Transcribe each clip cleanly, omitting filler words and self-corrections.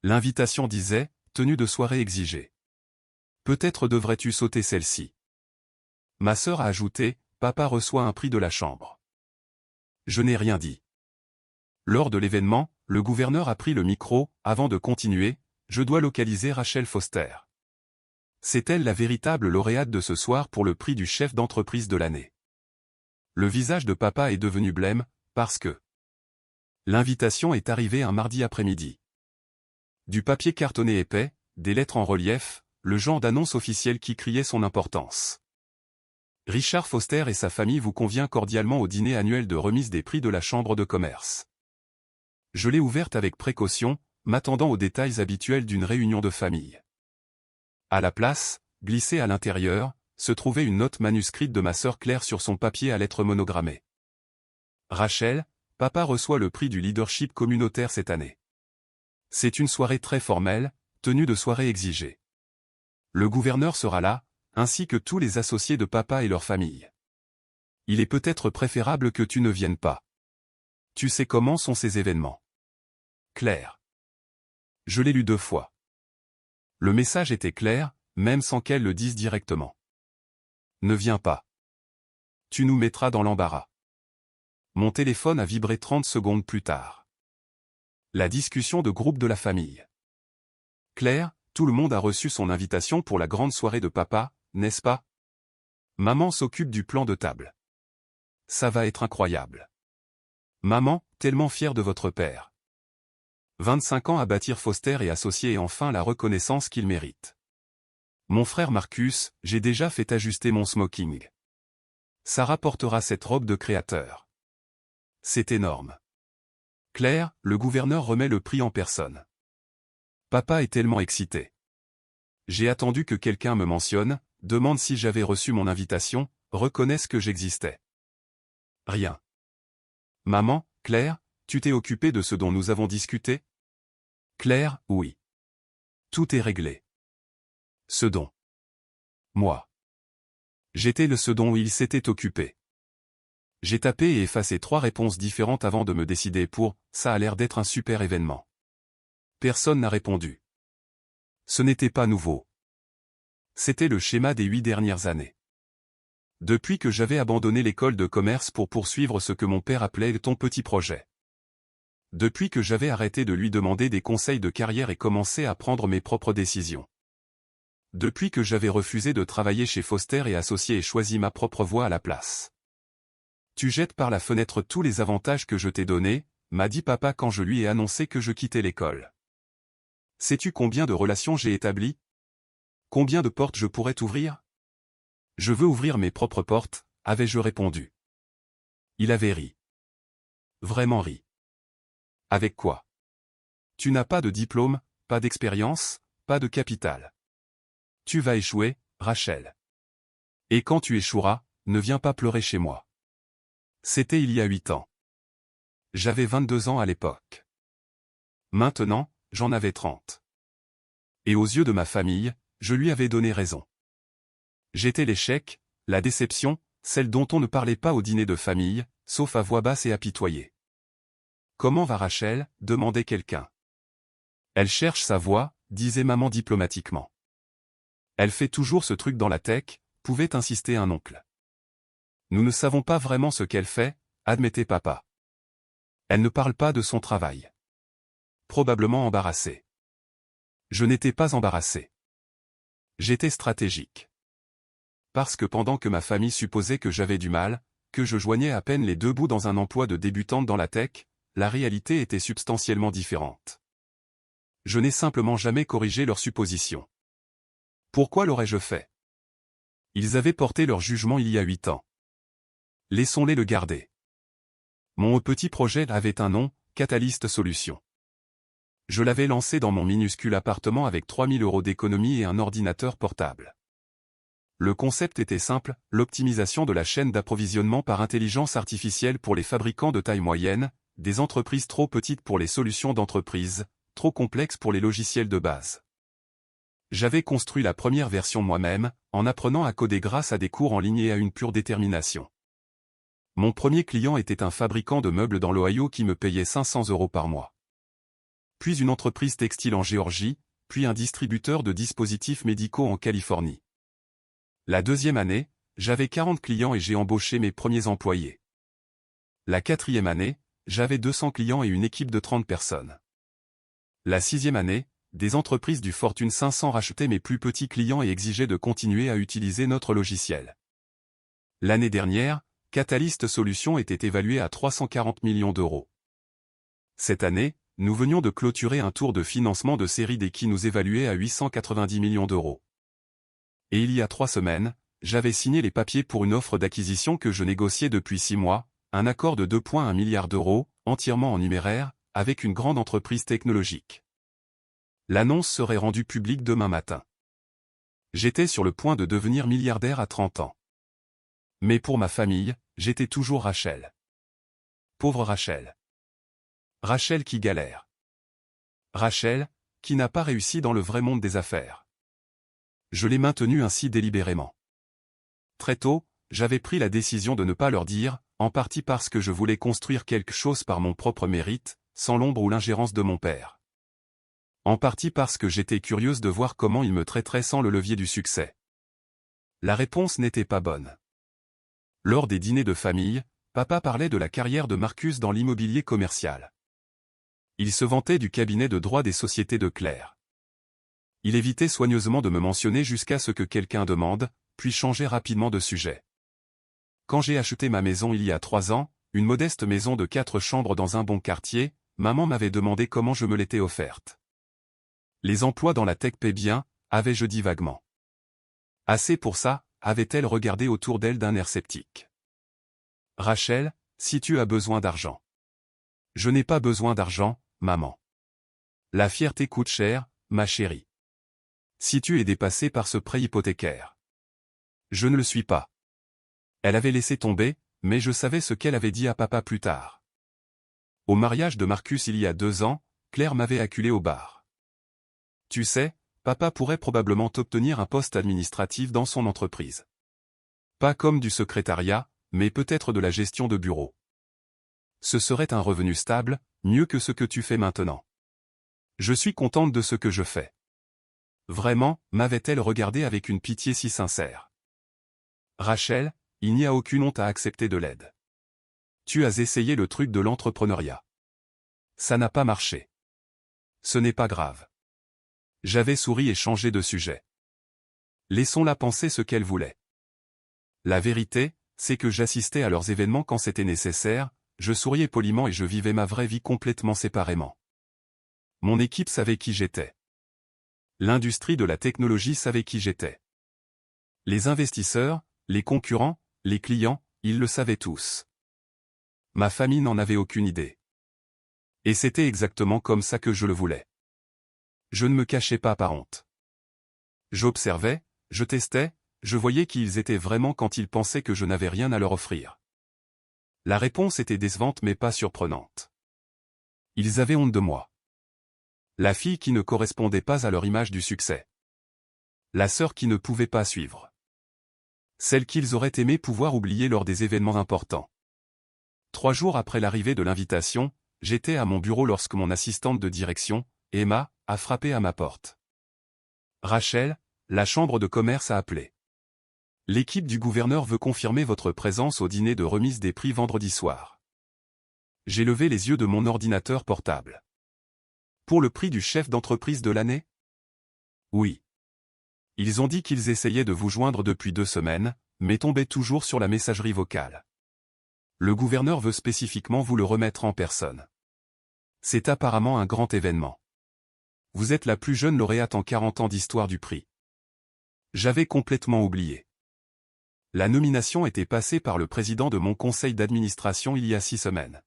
L'invitation disait « Tenue de soirée exigée ». Peut-être devrais-tu sauter celle-ci. Ma sœur a ajouté « Papa reçoit un prix de la chambre ». Je n'ai rien dit. Lors de l'événement, le gouverneur a pris le micro, avant de continuer « Je dois localiser Rachel Foster. C'est elle la véritable lauréate de ce soir pour le prix du chef d'entreprise de l'année. » Le visage de papa est devenu blême, parce que l'invitation est arrivée un mardi après-midi. Du papier cartonné épais, des lettres en relief, le genre d'annonce officielle qui criait son importance. Richard Foster et sa famille vous convient cordialement au dîner annuel de remise des prix de la Chambre de commerce. Je l'ai ouverte avec précaution, m'attendant aux détails habituels d'une réunion de famille. À la place, glissée à l'intérieur, se trouvait une note manuscrite de ma sœur Claire sur son papier à lettres monogrammées. Rachel, papa reçoit le prix du leadership communautaire cette année. C'est une soirée très formelle, tenue de soirée exigée. Le gouverneur sera là, ainsi que tous les associés de papa et leur famille. Il est peut-être préférable que tu ne viennes pas. Tu sais comment sont ces événements. Claire. Je l'ai lu 2 fois. Le message était clair, même sans qu'elle le dise directement. Ne viens pas. Tu nous mettras dans l'embarras. Mon téléphone a vibré 30 secondes plus tard. La discussion de groupe de la famille. Claire, tout le monde a reçu son invitation pour la grande soirée de papa, n'est-ce pas? Maman s'occupe du plan de table. Ça va être incroyable. Maman, tellement fière de votre père. 25 ans à bâtir Foster et associés et enfin la reconnaissance qu'il mérite. Mon frère Marcus, j'ai déjà fait ajuster mon smoking. Ça rapportera cette robe de créateur. C'est énorme. Claire, le gouverneur remet le prix en personne. Papa est tellement excité. J'ai attendu que quelqu'un me mentionne, demande si j'avais reçu mon invitation, reconnaisse que j'existais. Rien. Maman, Claire, tu t'es occupée de ce dont nous avons discuté? Claire, oui. Tout est réglé. Ce dont. Moi. J'étais le ce dont il s'était occupé. J'ai tapé et effacé 3 réponses différentes avant de me décider pour « ça a l'air d'être un super événement ». Personne n'a répondu. Ce n'était pas nouveau. C'était le schéma des 8 dernières années. Depuis que j'avais abandonné l'école de commerce pour poursuivre ce que mon père appelait « ton petit projet ». Depuis que j'avais arrêté de lui demander des conseils de carrière et commencé à prendre mes propres décisions. Depuis que j'avais refusé de travailler chez Foster et Associés et choisi ma propre voie à la place. Tu jettes par la fenêtre tous les avantages que je t'ai donnés, m'a dit papa quand je lui ai annoncé que je quittais l'école. Sais-tu combien de relations j'ai établies? Combien de portes je pourrais t'ouvrir? Je veux ouvrir mes propres portes, avais-je répondu. Il avait ri. Vraiment ri. Avec quoi? Tu n'as pas de diplôme, pas d'expérience, pas de capital. Tu vas échouer, Rachel. Et quand tu échoueras, ne viens pas pleurer chez moi. C'était il y a 8 ans. J'avais 22 ans à l'époque. Maintenant, j'en avais 30. Et aux yeux de ma famille, je lui avais donné raison. J'étais l'échec, la déception, celle dont on ne parlait pas au dîner de famille, sauf à voix basse et apitoyée. Comment va Rachel? Demandait quelqu'un. Elle cherche sa voie, disait maman diplomatiquement. Elle fait toujours ce truc dans la tech, pouvait insister un oncle. Nous ne savons pas vraiment ce qu'elle fait, admettait papa. Elle ne parle pas de son travail. Probablement embarrassée. Je n'étais pas embarrassé. J'étais stratégique. Parce que pendant que ma famille supposait que j'avais du mal, que je joignais à peine les 2 bouts dans un emploi de débutante dans la tech, la réalité était substantiellement différente. Je n'ai simplement jamais corrigé leurs suppositions. Pourquoi l'aurais-je fait? Ils avaient porté leur jugement il y a 8 ans. Laissons-les le garder. Mon petit projet avait un nom, Catalyst Solutions. Je l'avais lancé dans mon minuscule appartement avec 3000 € d'économie et un ordinateur portable. Le concept était simple, l'optimisation de la chaîne d'approvisionnement par intelligence artificielle pour les fabricants de taille moyenne, des entreprises trop petites pour les solutions d'entreprise, trop complexes pour les logiciels de base. J'avais construit la première version moi-même, en apprenant à coder grâce à des cours en ligne et à une pure détermination. Mon premier client était un fabricant de meubles dans l'Ohio qui me payait 500 € par mois. puis une entreprise textile en Géorgie, puis un distributeur de dispositifs médicaux en Californie. La deuxième année, j'avais 40 clients et j'ai embauché mes premiers employés. La quatrième année, j'avais 200 clients et une équipe de 30 personnes. La sixième année, des entreprises du Fortune 500 rachetaient mes plus petits clients et exigeaient de continuer à utiliser notre logiciel. L'année dernière, Catalyst Solutions était évalué à 340 millions d'euros. Cette année, nous venions de clôturer un tour de financement de série D qui nous évaluait à 890 millions d'euros. Et il y a 3 semaines, j'avais signé les papiers pour une offre d'acquisition que je négociais depuis 6 mois, un accord de 2,1 milliards d'euros, entièrement en numéraire, avec une grande entreprise technologique. L'annonce serait rendue publique demain matin. J'étais sur le point de devenir milliardaire à 30 ans. Mais pour ma famille, j'étais toujours Rachel. Pauvre Rachel. Rachel qui galère. Rachel, qui n'a pas réussi dans le vrai monde des affaires. Je l'ai maintenue ainsi délibérément. Très tôt, j'avais pris la décision de ne pas leur dire, en partie parce que je voulais construire quelque chose par mon propre mérite, sans l'ombre ou l'ingérence de mon père. En partie parce que j'étais curieuse de voir comment ils me traiteraient sans le levier du succès. La réponse n'était pas bonne. Lors des dîners de famille, papa parlait de la carrière de Marcus dans l'immobilier commercial. Il se vantait du cabinet de droit des sociétés de Claire. Il évitait soigneusement de me mentionner jusqu'à ce que quelqu'un demande, puis changeait rapidement de sujet. Quand j'ai acheté ma maison il y a 3 ans, une modeste maison de 4 chambres dans un bon quartier, maman m'avait demandé comment je me l'étais offerte. Les emplois dans la tech paient bien, avais-je dit vaguement. Assez pour ça, avait-elle regardé autour d'elle d'un air sceptique. Rachel, si tu as besoin d'argent. Je n'ai pas besoin d'argent, maman. La fierté coûte cher, ma chérie. Si tu es dépassée par ce prêt hypothécaire. Je ne le suis pas. Elle avait laissé tomber, mais je savais ce qu'elle avait dit à papa plus tard. Au mariage de Marcus il y a 2 ans, Claire m'avait acculé au bar. Tu sais, papa pourrait probablement obtenir un poste administratif dans son entreprise. Pas comme du secrétariat, mais peut-être de la gestion de bureau. Ce serait un revenu stable, mieux que ce que tu fais maintenant. Je suis contente de ce que je fais. Vraiment, m'avait-elle regardé avec une pitié si sincère. Rachel, il n'y a aucune honte à accepter de l'aide. Tu as essayé le truc de l'entrepreneuriat. Ça n'a pas marché. Ce n'est pas grave. J'avais souri et changé de sujet. Laissons-la penser ce qu'elle voulait. La vérité, c'est que j'assistais à leurs événements quand c'était nécessaire, je souriais poliment et je vivais ma vraie vie complètement séparément. Mon équipe savait qui j'étais. L'industrie de la technologie savait qui j'étais. Les investisseurs, les concurrents, les clients, ils le savaient tous. Ma famille n'en avait aucune idée. Et c'était exactement comme ça que je le voulais. Je ne me cachais pas par honte. J'observais, je testais, je voyais qui ils étaient vraiment quand ils pensaient que je n'avais rien à leur offrir. La réponse était décevante mais pas surprenante. Ils avaient honte de moi. La fille qui ne correspondait pas à leur image du succès. La sœur qui ne pouvait pas suivre. Celle qu'ils auraient aimé pouvoir oublier lors des événements importants. 3 jours après l'arrivée de l'invitation, j'étais à mon bureau lorsque mon assistante de direction, Emma, a frappé à ma porte. Rachel, la chambre de commerce a appelé. L'équipe du gouverneur veut confirmer votre présence au dîner de remise des prix vendredi soir. J'ai levé les yeux de mon ordinateur portable. Pour le prix du chef d'entreprise de l'année? Oui. Ils ont dit qu'ils essayaient de vous joindre depuis 2 semaines, mais tombaient toujours sur la messagerie vocale. Le gouverneur veut spécifiquement vous le remettre en personne. C'est apparemment un grand événement. Vous êtes la plus jeune lauréate en 40 ans d'histoire du prix. J'avais complètement oublié. La nomination était passée par le président de mon conseil d'administration il y a 6 semaines.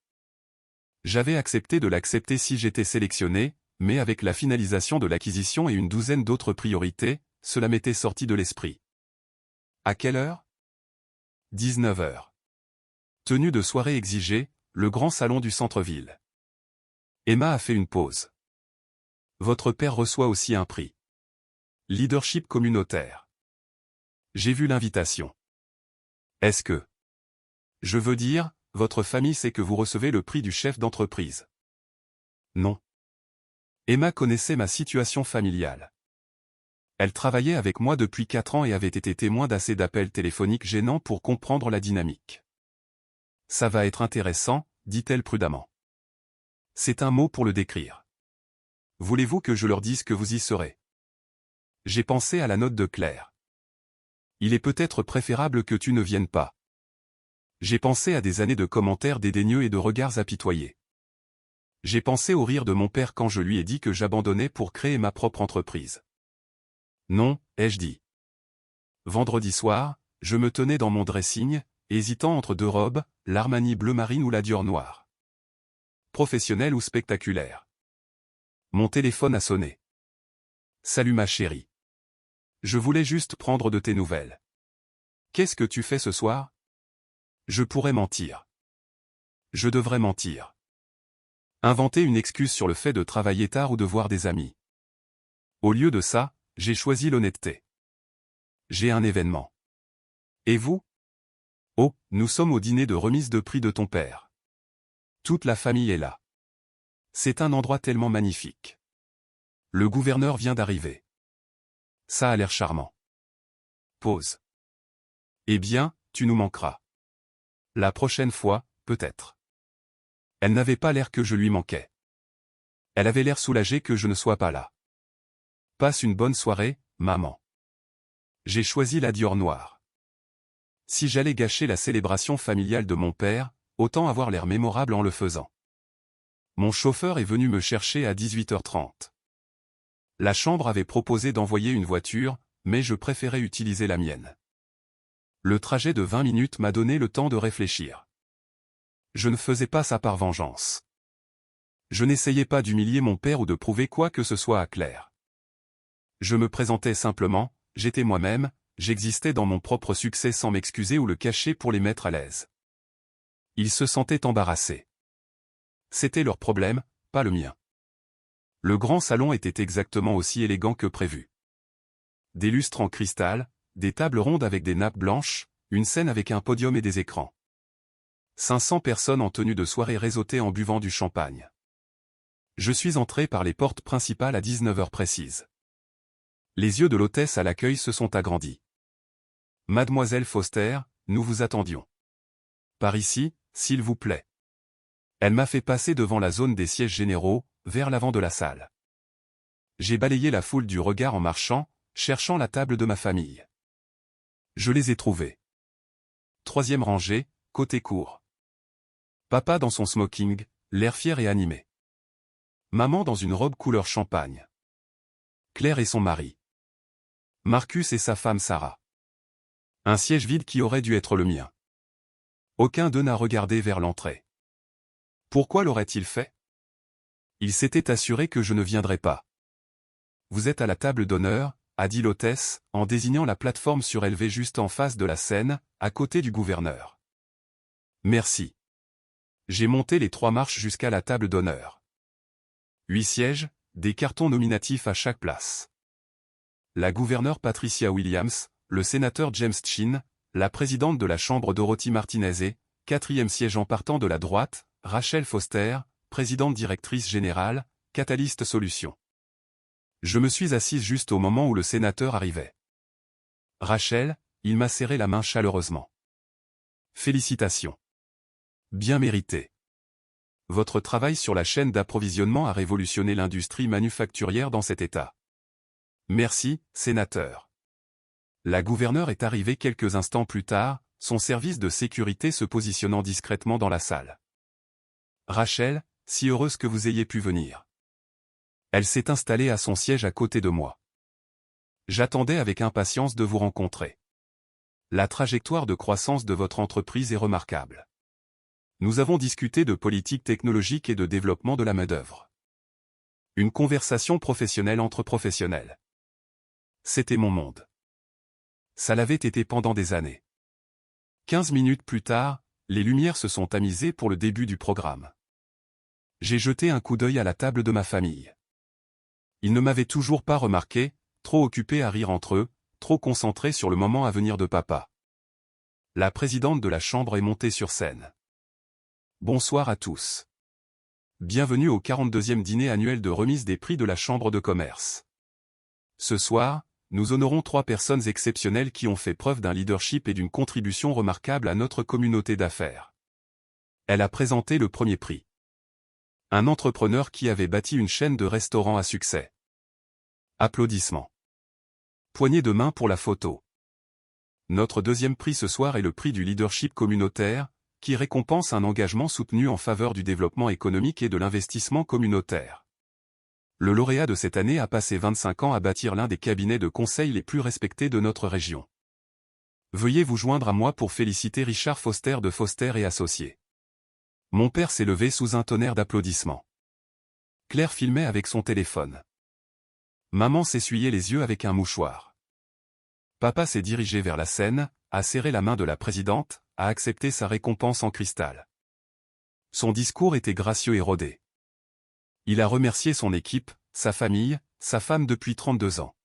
J'avais accepté de l'accepter si j'étais sélectionné, mais avec la finalisation de l'acquisition et une douzaine d'autres priorités, cela m'était sorti de l'esprit. À quelle heure? 19 heures. Tenue de soirée exigée, le grand salon du centre-ville. Emma a fait une pause. Votre père reçoit aussi un prix. Leadership communautaire. J'ai vu l'invitation. Est-ce que... Je veux dire, votre famille sait que vous recevez le prix du chef d'entreprise. Non. Emma connaissait ma situation familiale. Elle travaillait avec moi depuis 4 ans et avait été témoin d'assez d'appels téléphoniques gênants pour comprendre la dynamique. Ça va être intéressant, dit-elle prudemment. C'est un mot pour le décrire. Voulez-vous que je leur dise que vous y serez? J'ai pensé à la note de Claire. Il est peut-être préférable que tu ne viennes pas. J'ai pensé à des années de commentaires dédaigneux et de regards apitoyés. J'ai pensé au rire de mon père quand je lui ai dit que j'abandonnais pour créer ma propre entreprise. Non, ai-je dit. Vendredi soir, je me tenais dans mon dressing, hésitant entre 2 robes, l'Armani bleu marine ou la Dior noire. Professionnelle ou spectaculaire. Mon téléphone a sonné. Salut ma chérie. Je voulais juste prendre de tes nouvelles. Qu'est-ce que tu fais ce soir? Je pourrais mentir. Je devrais mentir. Inventer une excuse sur le fait de travailler tard ou de voir des amis. Au lieu de ça, j'ai choisi l'honnêteté. J'ai un événement. Et vous? Oh, nous sommes au dîner de remise de prix de ton père. Toute la famille est là. C'est un endroit tellement magnifique. Le gouverneur vient d'arriver. Ça a l'air charmant. Pause. Eh bien, tu nous manqueras. La prochaine fois, peut-être. Elle n'avait pas l'air que je lui manquais. Elle avait l'air soulagée que je ne sois pas là. Passe une bonne soirée, maman. J'ai choisi la Dior noire. Si j'allais gâcher la célébration familiale de mon père, autant avoir l'air mémorable en le faisant. Mon chauffeur est venu me chercher à 18h30. La chambre avait proposé d'envoyer une voiture, mais je préférais utiliser la mienne. Le trajet de 20 minutes m'a donné le temps de réfléchir. Je ne faisais pas ça par vengeance. Je n'essayais pas d'humilier mon père ou de prouver quoi que ce soit à Claire. Je me présentais simplement, j'étais moi-même, j'existais dans mon propre succès sans m'excuser ou le cacher pour les mettre à l'aise. Ils se sentaient embarrassés. C'était leur problème, pas le mien. Le grand salon était exactement aussi élégant que prévu. Des lustres en cristal, des tables rondes avec des nappes blanches, une scène avec un podium et des écrans. 500 personnes en tenue de soirée réseautaient en buvant du champagne. Je suis entré par les portes principales à 19h précises. Les yeux de l'hôtesse à l'accueil se sont agrandis. Mademoiselle Foster, nous vous attendions. Par ici, s'il vous plaît. Elle m'a fait passer devant la zone des sièges généraux, vers l'avant de la salle. J'ai balayé la foule du regard en marchant, cherchant la table de ma famille. Je les ai trouvés. 3e rangée, côté court. Papa dans son smoking, l'air fier et animé. Maman dans une robe couleur champagne. Claire et son mari. Marcus et sa femme Sarah. Un siège vide qui aurait dû être le mien. Aucun d'eux n'a regardé vers l'entrée. Pourquoi l'aurait-il fait? Il s'était assuré que je ne viendrais pas. Vous êtes à la table d'honneur, a dit l'hôtesse, en désignant la plateforme surélevée juste en face de la scène, à côté du gouverneur. Merci. J'ai monté les 3 marches jusqu'à la table d'honneur. 8 sièges, des cartons nominatifs à chaque place. La gouverneure Patricia Williams, le sénateur James Chin, la présidente de la Chambre Dorothy Martinez et, 4e siège en partant de la droite, Rachel Foster, présidente directrice générale, Catalyst Solutions. Je me suis assise juste au moment où le sénateur arrivait. Rachel, il m'a serré la main chaleureusement. Félicitations. Bien mérité. Votre travail sur la chaîne d'approvisionnement a révolutionné l'industrie manufacturière dans cet État. Merci, sénateur. La gouverneure est arrivée quelques instants plus tard, son service de sécurité se positionnant discrètement dans la salle. Rachel, si heureuse que vous ayez pu venir. Elle s'est installée à son siège à côté de moi. J'attendais avec impatience de vous rencontrer. La trajectoire de croissance de votre entreprise est remarquable. Nous avons discuté de politique technologique et de développement de la main-d'œuvre. Une conversation professionnelle entre professionnels. C'était mon monde. Ça l'avait été pendant des années. 15 minutes plus tard, les lumières se sont tamisées pour le début du programme. J'ai jeté un coup d'œil à la table de ma famille. Ils ne m'avaient toujours pas remarqué, trop occupés à rire entre eux, trop concentrés sur le moment à venir de papa. La présidente de la chambre est montée sur scène. Bonsoir à tous. bienvenue au 42e dîner annuel de remise des prix de la Chambre de commerce. Ce soir, nous honorons 3 personnes exceptionnelles qui ont fait preuve d'un leadership et d'une contribution remarquable à notre communauté d'affaires. Elle a présenté le premier prix. Un entrepreneur qui avait bâti une chaîne de restaurants à succès. Applaudissements. Poignée de main pour la photo. Notre deuxième prix ce soir est le prix du leadership communautaire, qui récompense un engagement soutenu en faveur du développement économique et de l'investissement communautaire. Le lauréat de cette année a passé 25 ans à bâtir l'un des cabinets de conseil les plus respectés de notre région. Veuillez vous joindre à moi pour féliciter Richard Foster de Foster et Associés. Mon père s'est levé sous un tonnerre d'applaudissements. Claire filmait avec son téléphone. Maman s'essuyait les yeux avec un mouchoir. Papa s'est dirigé vers la scène, a serré la main de la présidente, a accepté sa récompense en cristal. Son discours était gracieux et rodé. Il a remercié son équipe, sa famille, sa femme depuis 32 ans.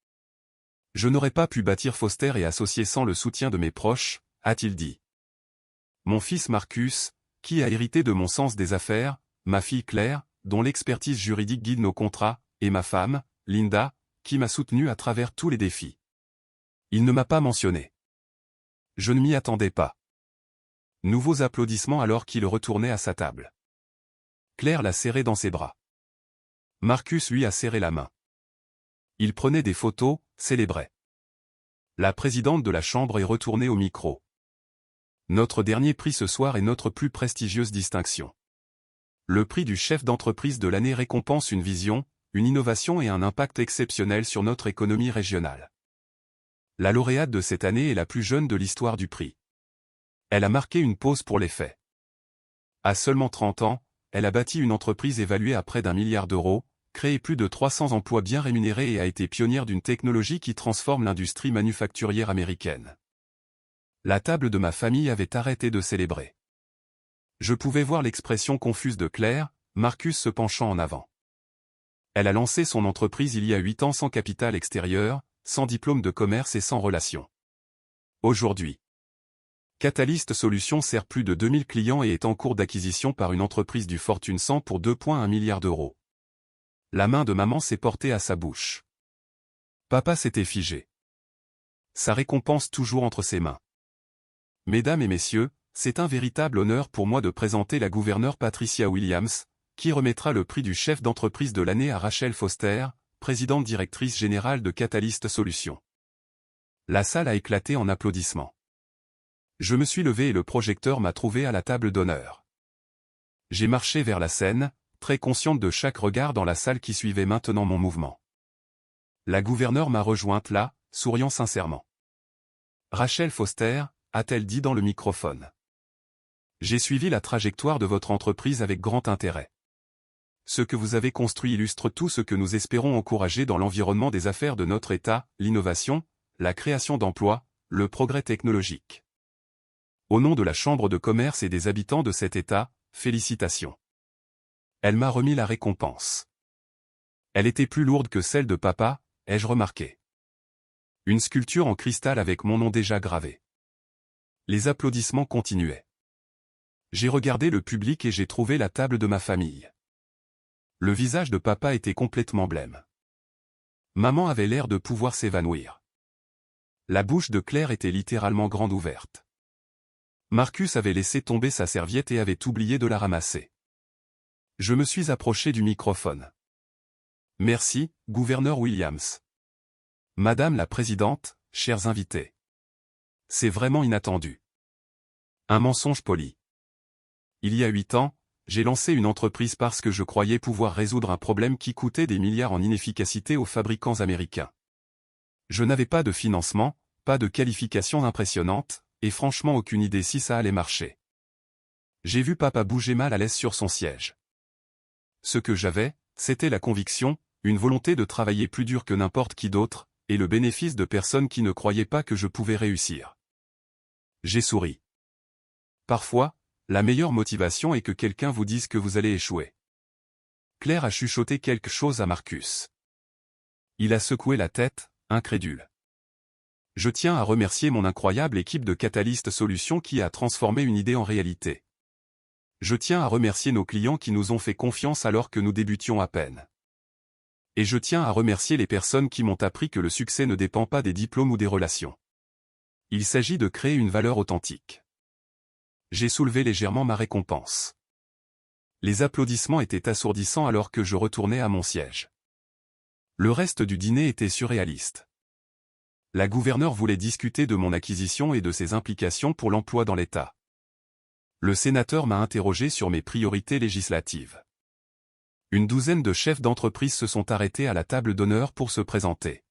Je n'aurais pas pu bâtir Foster et Associés sans le soutien de mes proches, a-t-il dit. Mon fils Marcus, qui a hérité de mon sens des affaires, ma fille Claire, dont l'expertise juridique guide nos contrats, et ma femme, Linda, qui m'a soutenu à travers tous les défis. Il ne m'a pas mentionné. Je ne m'y attendais pas. Nouveaux applaudissements alors qu'il retournait à sa table. Claire l'a serré dans ses bras. Marcus lui a serré la main. Il prenait des photos, célébrait. La présidente de la Chambre est retournée au micro. Notre dernier prix ce soir est notre plus prestigieuse distinction. Le prix du chef d'entreprise de l'année récompense une vision, une innovation et un impact exceptionnel sur notre économie régionale. La lauréate de cette année est la plus jeune de l'histoire du prix. Elle a marqué une pause pour les faits. À seulement 30 ans, elle a bâti une entreprise évaluée à près d'1 milliard d'euros, créé plus de 300 emplois bien rémunérés et a été pionnière d'une technologie qui transforme l'industrie manufacturière américaine. La table de ma famille avait arrêté de célébrer. Je pouvais voir l'expression confuse de Claire, Marcus se penchant en avant. Elle a lancé son entreprise il y a 8 ans sans capital extérieur, sans diplôme de commerce et sans relations. Aujourd'hui, Catalyst Solutions sert plus de 2000 clients et est en cours d'acquisition par une entreprise du Fortune 100 pour 2,1 milliards d'euros. La main de maman s'est portée à sa bouche. Papa s'était figé. Sa récompense toujours entre ses mains. Mesdames et messieurs, c'est un véritable honneur pour moi de présenter la gouverneure Patricia Williams, qui remettra le prix du chef d'entreprise de l'année à Rachel Foster, présidente directrice générale de Catalyst Solutions. La salle a éclaté en applaudissements. Je me suis levé et le projecteur m'a trouvé à la table d'honneur. J'ai marché vers la scène, très consciente de chaque regard dans la salle qui suivait maintenant mon mouvement. La gouverneure m'a rejointe là, souriant sincèrement. Rachel Foster, a-t-elle dit dans le microphone. J'ai suivi la trajectoire de votre entreprise avec grand intérêt. Ce que vous avez construit illustre tout ce que nous espérons encourager dans l'environnement des affaires de notre État, l'innovation, la création d'emplois, le progrès technologique. Au nom de la Chambre de commerce et des habitants de cet État, félicitations. Elle m'a remis la récompense. Elle était plus lourde que celle de papa, ai-je remarqué. Une sculpture en cristal avec mon nom déjà gravé. Les applaudissements continuaient. J'ai regardé le public et j'ai trouvé la table de ma famille. Le visage de papa était complètement blême. Maman avait l'air de pouvoir s'évanouir. La bouche de Claire était littéralement grande ouverte. Marcus avait laissé tomber sa serviette et avait oublié de la ramasser. Je me suis approché du microphone. Merci, gouverneur Williams. Madame la présidente, chers invités. C'est vraiment inattendu. Un mensonge poli. Il y a 8 ans, j'ai lancé une entreprise parce que je croyais pouvoir résoudre un problème qui coûtait des milliards en inefficacité aux fabricants américains. Je n'avais pas de financement, pas de qualification impressionnante, et franchement aucune idée si ça allait marcher. J'ai vu papa bouger mal à l'aise sur son siège. Ce que j'avais, c'était la conviction, une volonté de travailler plus dur que n'importe qui d'autre, et le bénéfice de personnes qui ne croyaient pas que je pouvais réussir. J'ai souri. Parfois, la meilleure motivation est que quelqu'un vous dise que vous allez échouer. Claire a chuchoté quelque chose à Marcus. Il a secoué la tête, incrédule. Je tiens à remercier mon incroyable équipe de Catalyst Solutions qui a transformé une idée en réalité. Je tiens à remercier nos clients qui nous ont fait confiance alors que nous débutions à peine. Et je tiens à remercier les personnes qui m'ont appris que le succès ne dépend pas des diplômes ou des relations. Il s'agit de créer une valeur authentique. J'ai soulevé légèrement ma récompense. Les applaudissements étaient assourdissants alors que je retournais à mon siège. Le reste du dîner était surréaliste. La gouverneure voulait discuter de mon acquisition et de ses implications pour l'emploi dans l'État. Le sénateur m'a interrogé sur mes priorités législatives. Une douzaine de chefs d'entreprise se sont arrêtés à la table d'honneur pour se présenter.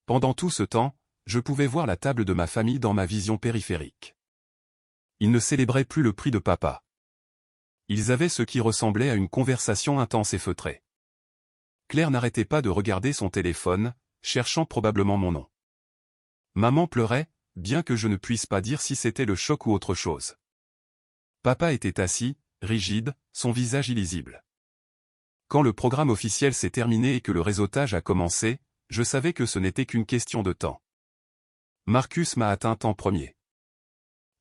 Pendant tout ce temps, je pouvais voir la table de ma famille dans ma vision périphérique. Ils ne célébraient plus le prix de papa. Ils avaient ce qui ressemblait à une conversation intense et feutrée. Claire n'arrêtait pas de regarder son téléphone, cherchant probablement mon nom. Maman pleurait, bien que je ne puisse pas dire si c'était le choc ou autre chose. Papa était assis, rigide, son visage illisible. Quand le programme officiel s'est terminé et que le réseautage a commencé, je savais que ce n'était qu'une question de temps. Marcus m'a atteint en premier.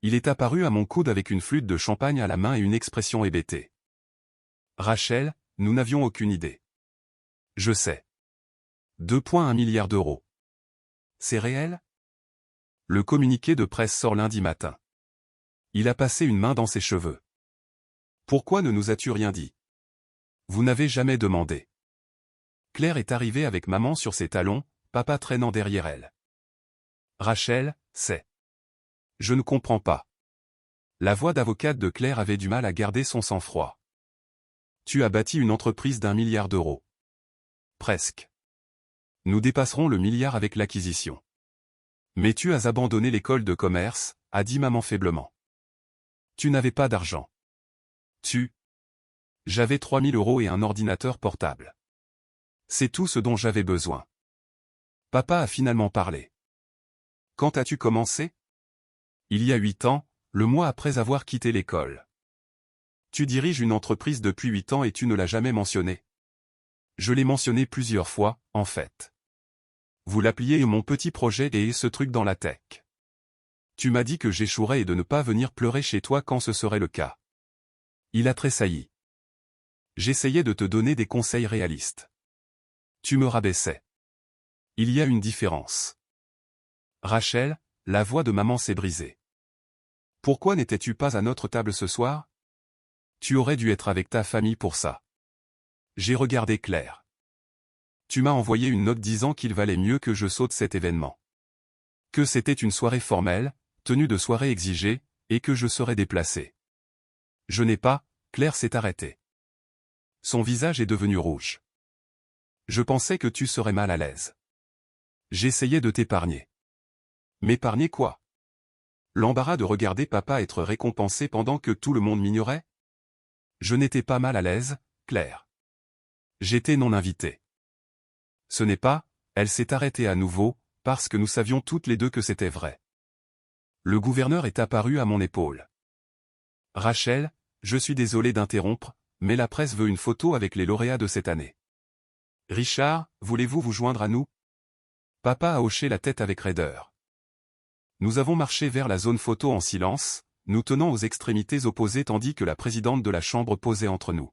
Il est apparu à mon coude avec une flûte de champagne à la main et une expression hébétée. Rachel, nous n'avions aucune idée. Je sais. 2,1 milliard d'euros. C'est réel? Le communiqué de presse sort lundi matin. Il a passé une main dans ses cheveux. Pourquoi ne nous as-tu rien dit? Vous n'avez jamais demandé. Claire est arrivée avec maman sur ses talons, papa traînant derrière elle. Rachel, c'est... Je ne comprends pas. La voix d'avocate de Claire avait du mal à garder son sang-froid. Tu as bâti une entreprise d'1 milliard d'euros. Presque. Nous dépasserons le milliard avec l'acquisition. Mais tu as abandonné l'école de commerce, a dit maman faiblement. Tu n'avais pas d'argent. J'avais 3 000 euros et un ordinateur portable. C'est tout ce dont j'avais besoin. Papa a finalement parlé. Quand as-tu commencé? Il y a 8 ans, le mois après avoir quitté l'école. Tu diriges une entreprise depuis 8 ans et tu ne l'as jamais mentionné. Je l'ai mentionné plusieurs fois, en fait. Vous l'appeliez mon petit projet et ce truc dans la tech. Tu m'as dit que j'échouerais et de ne pas venir pleurer chez toi quand ce serait le cas. Il a tressailli. J'essayais de te donner des conseils réalistes. Tu me rabaissais. Il y a une différence. Rachel, la voix de maman s'est brisée. Pourquoi n'étais-tu pas à notre table ce soir? Tu aurais dû être avec ta famille pour ça. J'ai regardé Claire. Tu m'as envoyé une note disant qu'il valait mieux que je saute cet événement. Que c'était une soirée formelle, tenue de soirée exigée, et que je serais déplacé. Je n'ai pas, Claire s'est arrêtée. Son visage est devenu rouge. Je pensais que tu serais mal à l'aise. J'essayais de t'épargner. M'épargner quoi? L'embarras de regarder papa être récompensé pendant que tout le monde m'ignorait? Je n'étais pas mal à l'aise, Claire. J'étais non invité. Ce n'est pas, elle s'est arrêtée à nouveau, parce que nous savions toutes les deux que c'était vrai. Le gouverneur est apparu à mon épaule. Rachel, je suis désolé d'interrompre, mais la presse veut une photo avec les lauréats de cette année. Richard, voulez-vous vous joindre à nous? Papa a hoché la tête avec raideur. Nous avons marché vers la zone photo en silence, nous tenant aux extrémités opposées tandis que la présidente de la chambre posait entre nous.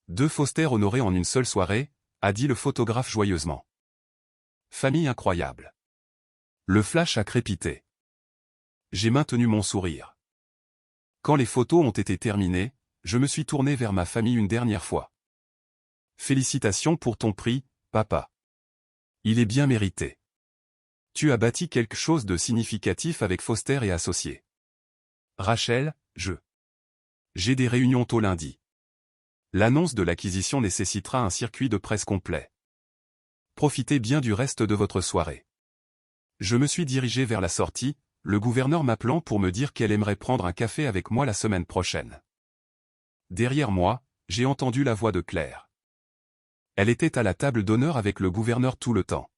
2 Foster honorés en une seule soirée, a dit le photographe joyeusement. Famille incroyable. Le flash a crépité. J'ai maintenu mon sourire. Quand les photos ont été terminées, je me suis tourné vers ma famille une dernière fois. Félicitations pour ton prix, papa. Il est bien mérité. Tu as bâti quelque chose de significatif avec Foster et associés. Rachel, j'ai des réunions tôt lundi. L'annonce de l'acquisition nécessitera un circuit de presse complet. Profitez bien du reste de votre soirée. Je me suis dirigé vers la sortie, le gouverneur m'appelant pour me dire qu'elle aimerait prendre un café avec moi la semaine prochaine. Derrière moi, j'ai entendu la voix de Claire. Elle était à la table d'honneur avec le gouverneur tout le temps.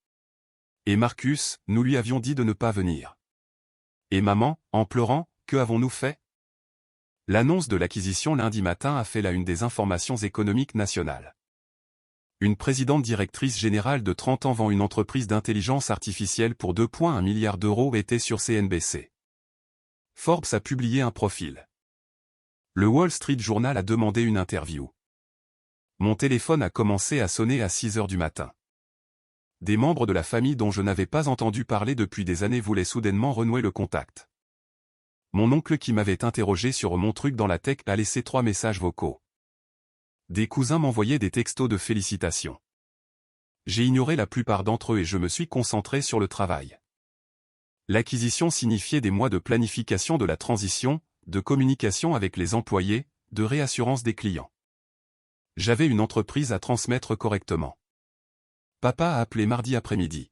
Et Marcus, nous lui avions dit de ne pas venir. Et maman, en pleurant, que avons-nous fait? L'annonce de l'acquisition lundi matin a fait la une des informations économiques nationales. Une présidente directrice générale de 30 ans vend une entreprise d'intelligence artificielle pour 2,1 milliard d'euros était sur CNBC. Forbes a publié un profil. Le Wall Street Journal a demandé une interview. Mon téléphone a commencé à sonner à 6 heures du matin. Des membres de la famille dont je n'avais pas entendu parler depuis des années voulaient soudainement renouer le contact. Mon oncle qui m'avait interrogé sur mon truc dans la tech a laissé 3 messages vocaux. Des cousins m'envoyaient des textos de félicitations. J'ai ignoré la plupart d'entre eux et je me suis concentré sur le travail. L'acquisition signifiait des mois de planification de la transition, de communication avec les employés, de réassurance des clients. J'avais une entreprise à transmettre correctement. Papa a appelé mardi après-midi.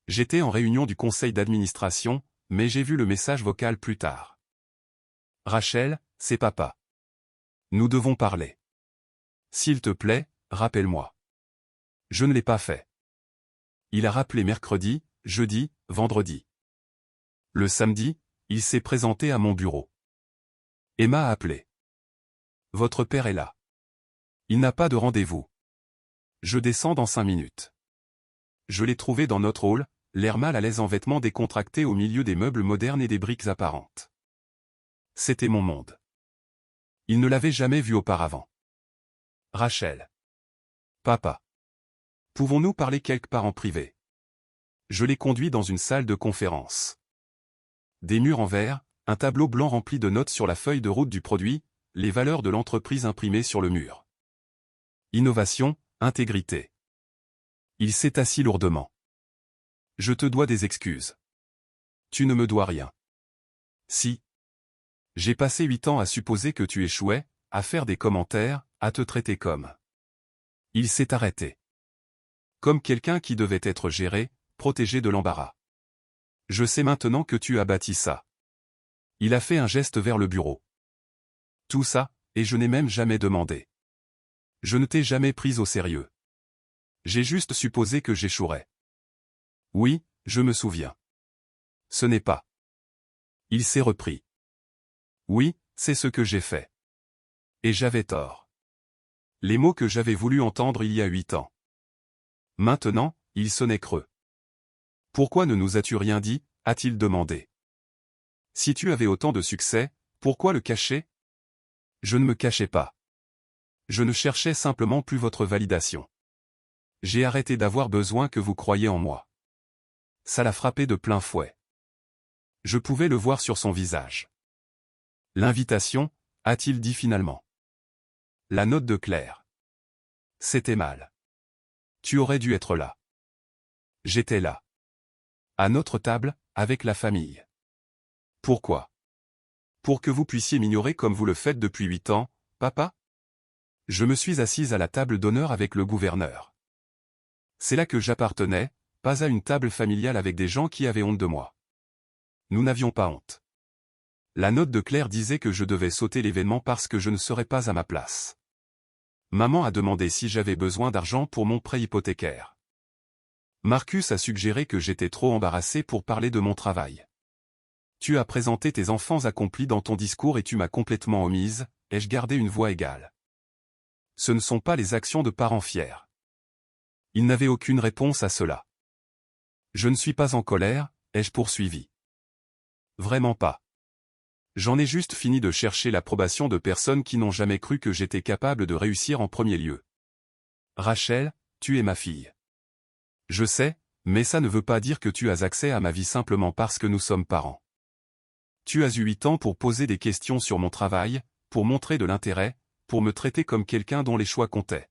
J'étais en réunion du conseil d'administration, mais j'ai vu le message vocal plus tard. Rachel, c'est papa. Nous devons parler. S'il te plaît, rappelle-moi. Je ne l'ai pas fait. Il a rappelé mercredi, jeudi, vendredi. Le samedi, il s'est présenté à mon bureau. Emma a appelé. Votre père est là. Il n'a pas de rendez-vous. Je descends dans 5 minutes. Je l'ai trouvé dans notre hall, l'air mal à l'aise en vêtements décontractés au milieu des meubles modernes et des briques apparentes. C'était mon monde. Il ne l'avait jamais vu auparavant. Rachel. Papa. Pouvons-nous parler quelque part en privé? Je l'ai conduit dans une salle de conférence. Des murs en verre, un tableau blanc rempli de notes sur la feuille de route du produit, les valeurs de l'entreprise imprimées sur le mur. Innovation, intégrité. Il s'est assis lourdement. Je te dois des excuses. Tu ne me dois rien. Si. J'ai passé 8 ans à supposer que tu échouais, à faire des commentaires, à te traiter comme. Il s'est arrêté. Comme quelqu'un qui devait être géré, protégé de l'embarras. Je sais maintenant que tu as bâti ça. Il a fait un geste vers le bureau. Tout ça, et je n'ai même jamais demandé. Je ne t'ai jamais pris au sérieux. J'ai juste supposé que j'échouerais. Oui, je me souviens. Ce n'est pas. Il s'est repris. Oui, c'est ce que j'ai fait. Et j'avais tort. Les mots que j'avais voulu entendre il y a 8 ans. Maintenant, il sonnait creux. Pourquoi ne nous as-tu rien dit, a-t-il demandé. Si tu avais autant de succès, pourquoi le cacher? Je ne me cachais pas. Je ne cherchais simplement plus votre validation. J'ai arrêté d'avoir besoin que vous croyiez en moi. Ça l'a frappé de plein fouet. Je pouvais le voir sur son visage. L'invitation, a-t-il dit finalement. La note de Claire. C'était mal. Tu aurais dû être là. J'étais là. À notre table, avec la famille. Pourquoi? Pour que vous puissiez m'ignorer comme vous le faites depuis 8 ans, papa? Je me suis assise à la table d'honneur avec le gouverneur. C'est là que j'appartenais, pas à une table familiale avec des gens qui avaient honte de moi. Nous n'avions pas honte. La note de Claire disait que je devais sauter l'événement parce que je ne serais pas à ma place. Maman a demandé si j'avais besoin d'argent pour mon prêt hypothécaire. Marcus a suggéré que j'étais trop embarrassé pour parler de mon travail. Tu as présenté tes enfants accomplis dans ton discours et tu m'as complètement omise, ai-je gardé une voix égale? Ce ne sont pas les actions de parents fiers. Il n'avait aucune réponse à cela. Je ne suis pas en colère, ai-je poursuivi. Vraiment pas. J'en ai juste fini de chercher l'approbation de personnes qui n'ont jamais cru que j'étais capable de réussir en premier lieu. Rachel, tu es ma fille. Je sais, mais ça ne veut pas dire que tu as accès à ma vie simplement parce que nous sommes parents. Tu as eu 8 ans pour poser des questions sur mon travail, pour montrer de l'intérêt, pour me traiter comme quelqu'un dont les choix comptaient.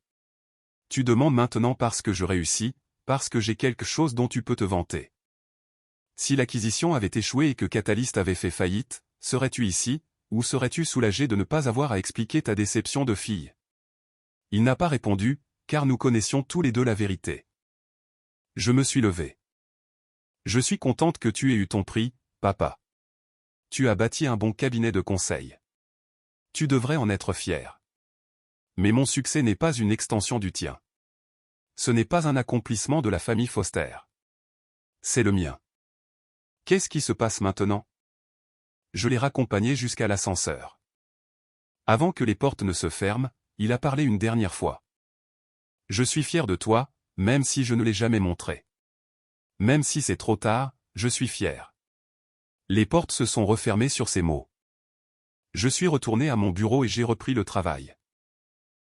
Tu demandes maintenant parce que je réussis, parce que j'ai quelque chose dont tu peux te vanter. Si l'acquisition avait échoué et que Catalyst avait fait faillite, serais-tu ici, ou serais-tu soulagé de ne pas avoir à expliquer ta déception de fille? Il n'a pas répondu, car nous connaissions tous les deux la vérité. Je me suis levé. Je suis contente que tu aies eu ton prix, papa. Tu as bâti un bon cabinet de conseil. Tu devrais en être fier. Mais mon succès n'est pas une extension du tien. Ce n'est pas un accomplissement de la famille Foster. C'est le mien. Qu'est-ce qui se passe maintenant? Je l'ai raccompagné jusqu'à l'ascenseur. Avant que les portes ne se ferment, il a parlé une dernière fois. Je suis fier de toi, même si je ne l'ai jamais montré. Même si c'est trop tard, je suis fier. Les portes se sont refermées sur ces mots. Je suis retourné à mon bureau et j'ai repris le travail.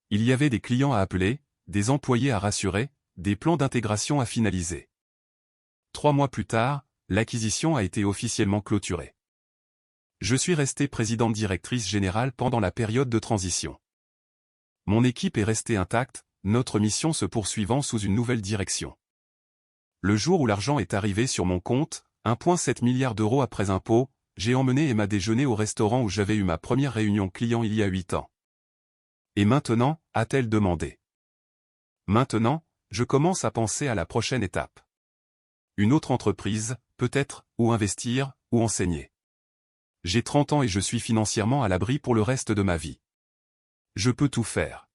Il y avait des clients à appeler, des employés à rassurer, des plans d'intégration à finaliser. 3 mois plus tard, l'acquisition a été officiellement clôturée. Je suis resté présidente directrice générale pendant la période de transition. Mon équipe est restée intacte, notre mission se poursuivant sous une nouvelle direction. Le jour où l'argent est arrivé sur mon compte, 1,7 milliard d'euros après impôts, j'ai emmené Emma déjeuner au restaurant où j'avais eu ma première réunion client il y a 8 ans. Et maintenant, a-t-elle demandé. Maintenant, je commence à penser à la prochaine étape. Une autre entreprise, peut-être, ou investir, ou enseigner. J'ai 30 ans et je suis financièrement à l'abri pour le reste de ma vie. Je peux tout faire.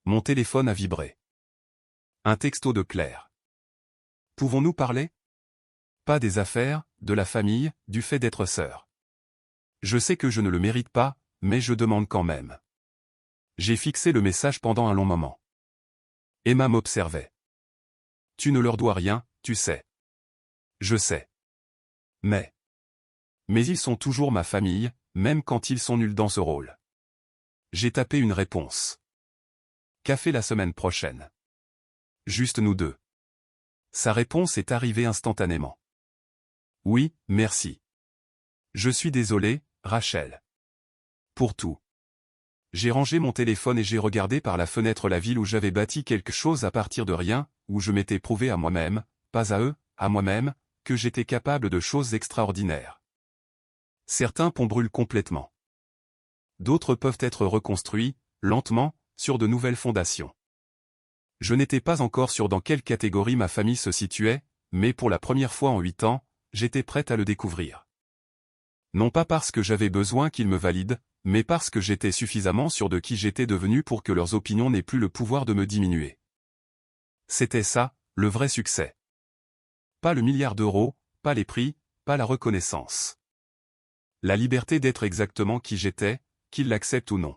Mon téléphone a vibré. Un texto de Claire. Pouvons-nous parler? Pas des affaires, de la famille, du fait d'être sœur. Je sais que je ne le mérite pas, mais je demande quand même. J'ai fixé le message pendant un long moment. Emma m'observait. Tu ne leur dois rien, tu sais. Je sais. Mais ils sont toujours ma famille, même quand ils sont nuls dans ce rôle. J'ai tapé une réponse. Café la semaine prochaine. Juste nous deux. Sa réponse est arrivée instantanément. Oui, merci. Je suis désolé, Rachel. Pour tout. J'ai rangé mon téléphone et j'ai regardé par la fenêtre la ville où j'avais bâti quelque chose à partir de rien, où je m'étais prouvé à moi-même, pas à eux, à moi-même, que j'étais capable de choses extraordinaires. Certains ponts brûlent complètement. D'autres peuvent être reconstruits, lentement, sur de nouvelles fondations. Je n'étais pas encore sûr dans quelle catégorie ma famille se situait, mais pour la première fois en 8 ans, j'étais prête à le découvrir. Non pas parce que j'avais besoin qu'ils me valident, mais parce que j'étais suffisamment sûr de qui j'étais devenu pour que leurs opinions n'aient plus le pouvoir de me diminuer. C'était ça, le vrai succès. Pas le milliard d'euros, pas les prix, pas la reconnaissance. La liberté d'être exactement qui j'étais, qu'ils l'acceptent ou non.